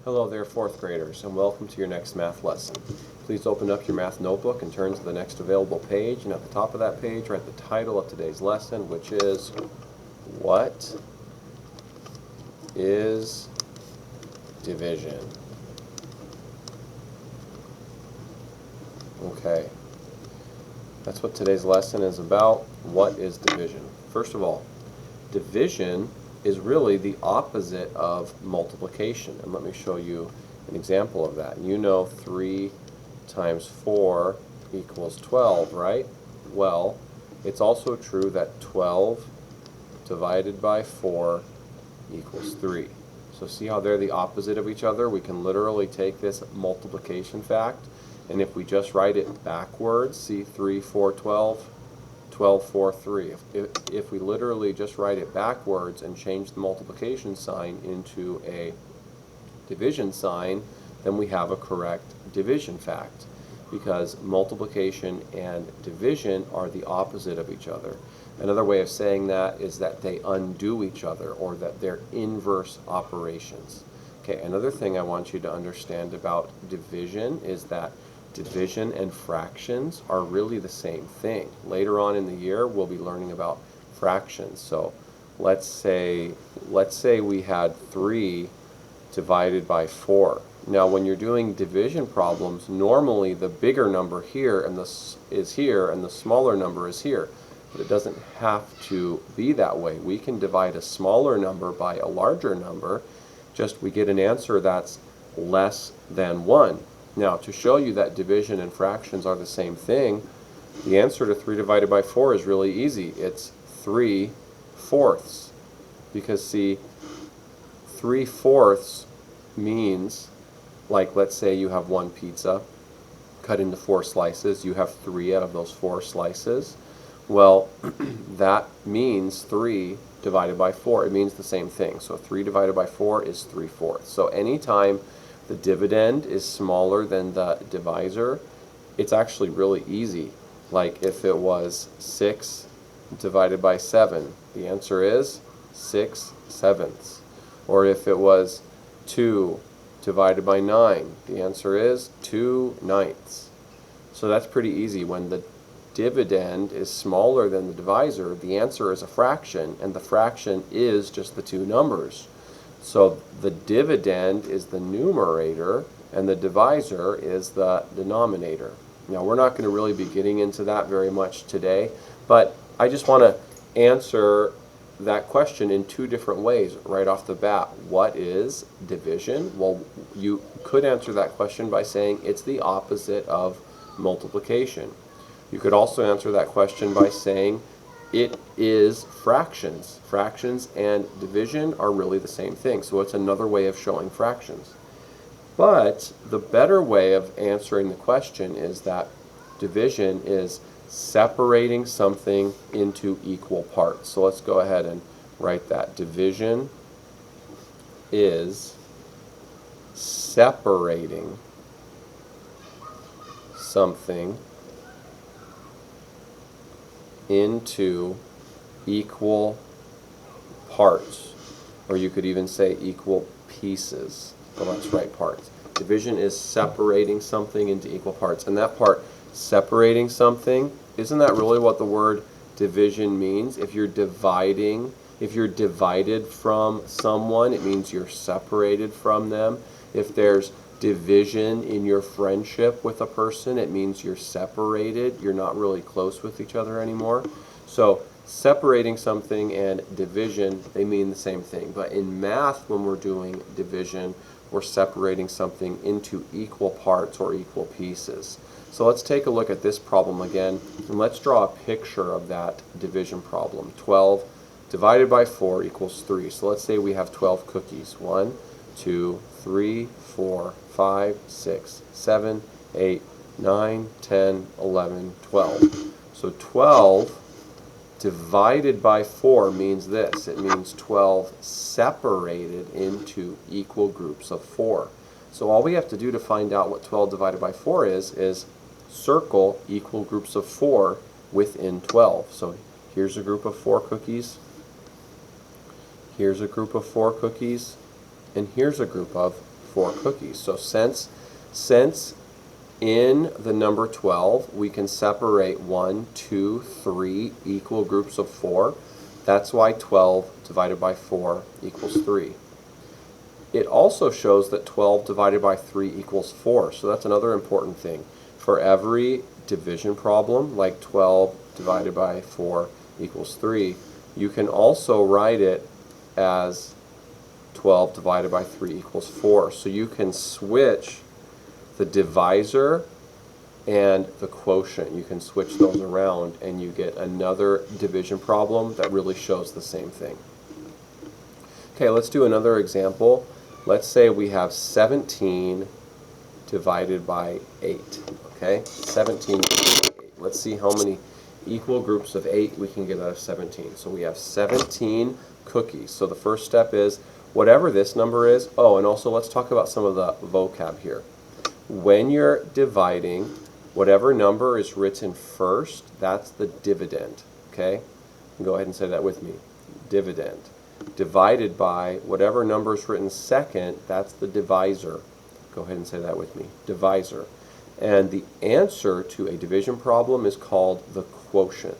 Hello there, fourth graders, and welcome to your next math lesson. Please open up your math notebook and turn to the next available page, and at the top of that page write the title of today's lesson, which is What is Division? Okay, that's what today's lesson is about. What is division? First of all, division is really the opposite of multiplication. And let me show you an example of that. You know 3 times 4 equals 12, right? Well, it's also true that 12 divided by 4 equals 3. So see how they're the opposite of each other? We can literally take this multiplication fact, and if we just write it backwards, see 3, 4, 12, 12, 4, 3. If we literally just write it backwards and change the multiplication sign into a division sign, then we have a correct division fact, because multiplication and division are the opposite of each other. Another way of saying that is that they undo each other, or that they're inverse operations. Okay, another thing I want you to understand about division is that division and fractions are really the same thing. Later on in the year, we'll be learning about fractions. So let's say we had 3 divided by 4. Now, when you're doing division problems, normally the bigger number here is here, and the smaller number is here. But it doesn't have to be that way. We can divide a smaller number by a larger number, just we get an answer that's less than 1. Now, to show you that division and fractions are the same thing, the answer to 3 divided by 4 is really easy. It's 3/4. Because see, 3/4 means, like, let's say you have one pizza cut into 4 slices. You have 3 out of those 4 slices. Well, that means 3 divided by 4. It means the same thing. So 3 divided by 4 is 3/4. So anytime the dividend is smaller than the divisor, it's actually really easy. Like if it was 6 divided by 7, the answer is 6/7. Or if it was 2 divided by 9, the answer is 2/9. So that's pretty easy. When the dividend is smaller than the divisor, the answer is a fraction, and the fraction is just the two numbers. So the dividend is the numerator, and the divisor is the denominator. Now, we're not going to really be getting into that very much today, but I just want to answer that question in 2 different ways right off the bat. What is division? Well, you could answer that question by saying it's the opposite of multiplication. You could also answer that question by saying it is fractions. Fractions and division are really the same thing, so it's another way of showing fractions. But the better way of answering the question is that division is separating something into equal parts. So let's go ahead and write that. Division is separating something into equal parts, or you could even say equal pieces. Well, let's write parts. Division is separating something into equal parts, and that part, separating something, isn't that really what the word division means? If you're divided from someone, it means you're separated from them. If there's division in your friendship with a person, it means you're separated. You're not really close with each other anymore. So separating something and division, they mean the same thing. But in math, when we're doing division, we're separating something into equal parts or equal pieces. So let's take a look at this problem again, and let's draw a picture of that division problem. 12 divided by 4 equals 3. So let's say we have 12 cookies. 1, 2, 3, 4, 5, 6, 7, 8, 9, 10, 11, 12. So 12 divided by 4 means this. It means 12 separated into equal groups of 4. So all we have to do to find out what 12 divided by 4 is circle equal groups of 4 within 12. So here's a group of 4 cookies. Here's a group of 4 cookies. And here's a group of 4 cookies. So since in the number 12 we can separate 1, 2, 3 equal groups of 4, that's why 12 divided by 4 equals 3. It also shows that 12 divided by 3 equals 4, so that's another important thing. For every division problem, like 12 divided by 4 equals 3, you can also write it as 12 divided by 3 equals 4. So you can switch the divisor and the quotient. You can switch those around and you get another division problem that really shows the same thing. Okay, let's do another example. Let's say we have 17 divided by 8. Okay, 17 divided by 8. Let's see how many equal groups of 8 we can get out of 17. So we have 17 cookies. So the first step is whatever this number is. Oh, and also let's talk about some of the vocab here. When you're dividing, whatever number is written first, that's the dividend. Okay? Go ahead and say that with me. Dividend. Divided by whatever number is written second, that's the divisor. Go ahead and say that with me. Divisor. And the answer to a division problem is called the quotient.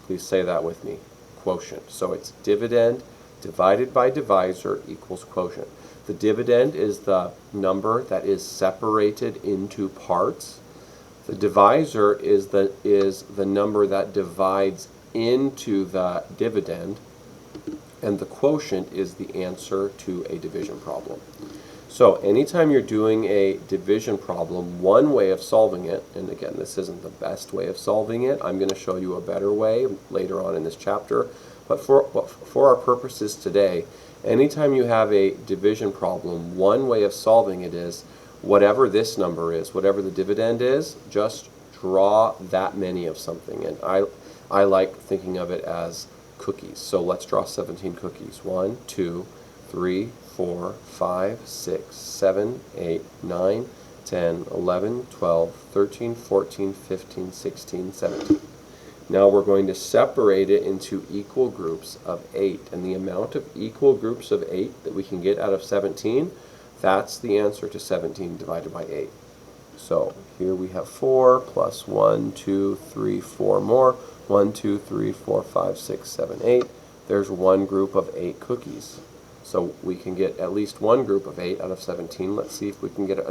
Please say that with me. Quotient. So it's dividend divided by divisor equals quotient. The dividend is the number that is separated into parts. The divisor is the number that divides into the dividend. And the quotient is the answer to a division problem. So anytime you're doing a division problem, one way of solving it, and again, this isn't the best way of solving it, I'm going to show you a better way later on in this chapter, but for our purposes today, anytime you have a division problem, one way of solving it is whatever this number is, whatever the dividend is, just draw that many of something. And I like thinking of it as cookies. So let's draw 17 cookies. 1, 2, 3, 4, 5, 6, 7, 8, 9, 10, 11, 12, 13, 14, 15, 16, 17. Now we're going to separate it into equal groups of 8. And the amount of equal groups of 8 that we can get out of 17, that's the answer to 17 divided by 8. So here we have 4 plus 1, 2, 3, 4 more. 1, 2, 3, 4, 5, 6, 7, 8. There's one group of 8 cookies. So we can get at least one group of 8 out of 17. Let's see if we can get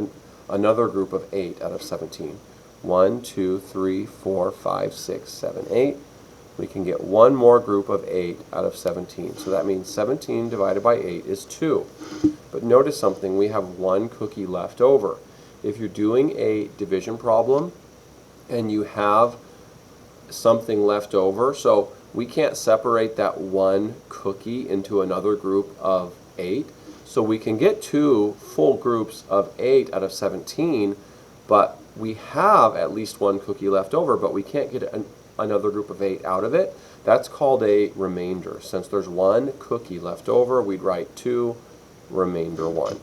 another group of 8 out of 17. 1, 2, 3, 4, 5, 6, 7, 8. We can get one more group of 8 out of 17. So that means 17 divided by 8 is 2. But notice something, we have one cookie left over. If you're doing a division problem and you have something left over, so we can't separate that one cookie into another group of 8. So we can get 2 full groups of 8 out of 17, but we have at least one cookie left over, but we can't get another group of 8 out of it. That's called a remainder. Since there's one cookie left over, we'd write 2, remainder 1.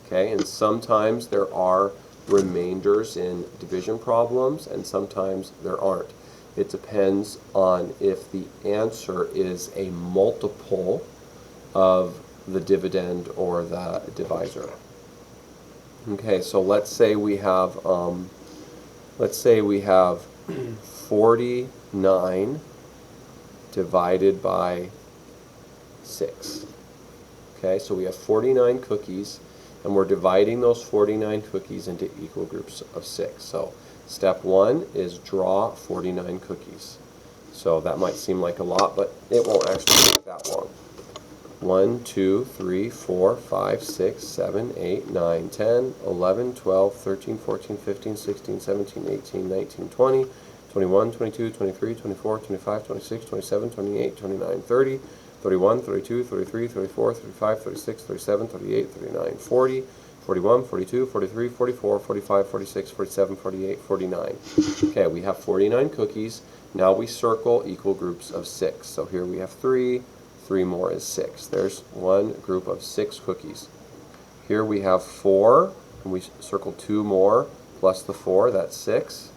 Okay, and sometimes there are remainders in division problems, and sometimes there aren't. It depends on if the answer is a multiple of the dividend or the divisor. Okay, so let's say we have 49 divided by 6. Okay, so we have 49 cookies, and we're dividing those 49 cookies into equal groups of 6. So step 1 is draw 49 cookies. So that might seem like a lot, but it won't actually take that long. 1, 2, 3, 4, 5, 6, 7, 8, 9, 10, 11, 12, 13, 14, 15, 16, 17, 18, 19, 20, 21, 22, 23, 24, 25, 26, 27, 28, 29, 30, 31, 32, 33, 34, 35, 36, 37, 38, 39, 40, 41, 42, 43, 44, 45, 46, 47, 48, 49. Okay, we have 49 cookies. Now we circle equal groups of 6. So here we have 3. 3 more is 6. There's one group of 6 cookies. Here we have 4, and we circle 2 more plus the 4, that's 6.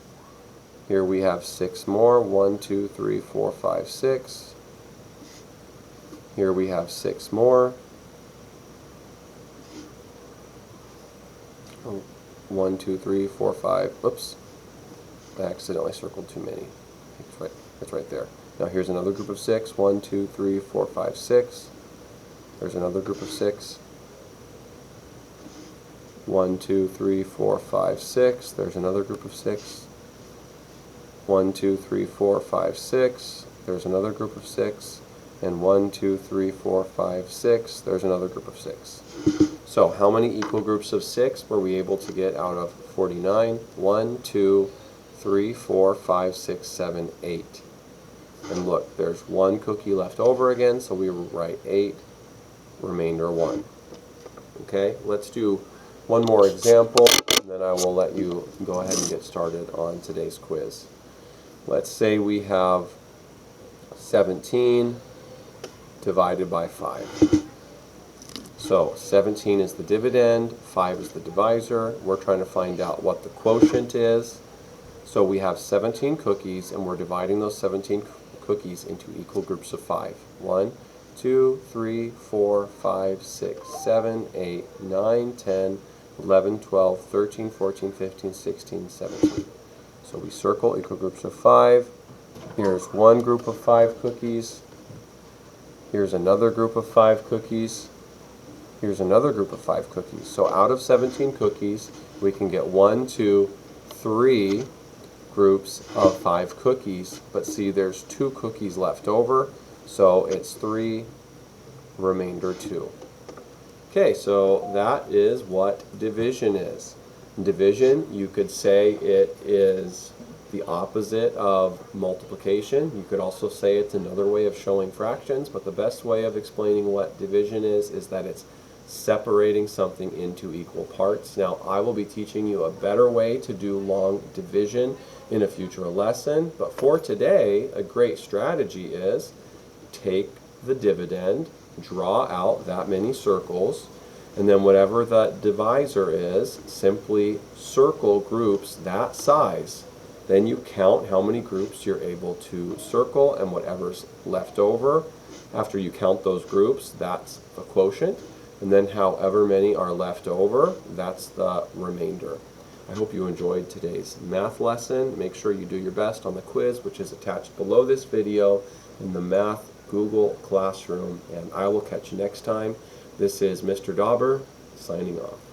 Here we have 6 more, 1, 2, 3, 4, 5, 6. Here we have 6 more. 1, 2, 3, 4, 5. Oops, I accidentally circled too many. It's right there. Now here's another group of 6. 1, 2, 3, 4, 5, 6. There's another group of 6. 1, 2, 3, 4, 5, 6. There's another group of 6. 1, 2, 3, 4, 5, 6. There's another group of 6. And 1, 2, 3, 4, 5, 6. There's another group of 6. So how many equal groups of 6 were we able to get out of 49? 1, 2, 3, 4, 5, 6, 7, 8. And look, there's one cookie left over again, so we write 8, remainder 1. Okay, let's do one more example, and then I will let you go ahead and get started on today's quiz. Let's say we have 17 divided by 5. So 17 is the dividend, 5 is the divisor. We're trying to find out what the quotient is. So we have 17 cookies, and we're dividing those 17 cookies into equal groups of 5. 1, 2, 3, 4, 5, 6, 7, 8, 9, 10, 11, 12, 13, 14, 15, 16, 17. So we circle equal groups of 5. Here's one group of 5 cookies. Here's another group of 5 cookies. Here's another group of 5 cookies. So out of 17 cookies, we can get 1, 2, 3 groups of 5 cookies. But see, there's 2 cookies left over, so it's 3, remainder 2. Okay, so that is what division is. Division, you could say it is the opposite of multiplication. You could also say it's another way of showing fractions, but the best way of explaining what division is that it's separating something into equal parts. Now, I will be teaching you a better way to do long division in a future lesson, but for today, a great strategy is take the dividend, draw out that many circles, and then whatever the divisor is, simply circle groups that size. Then you count how many groups you're able to circle, and whatever's left over after you count those groups, that's the quotient. And then however many are left over, that's the remainder. I hope you enjoyed today's math lesson. Make sure you do your best on the quiz, which is attached below this video in the Math Google Classroom, and I will catch you next time. This is Mr. Dauber signing off.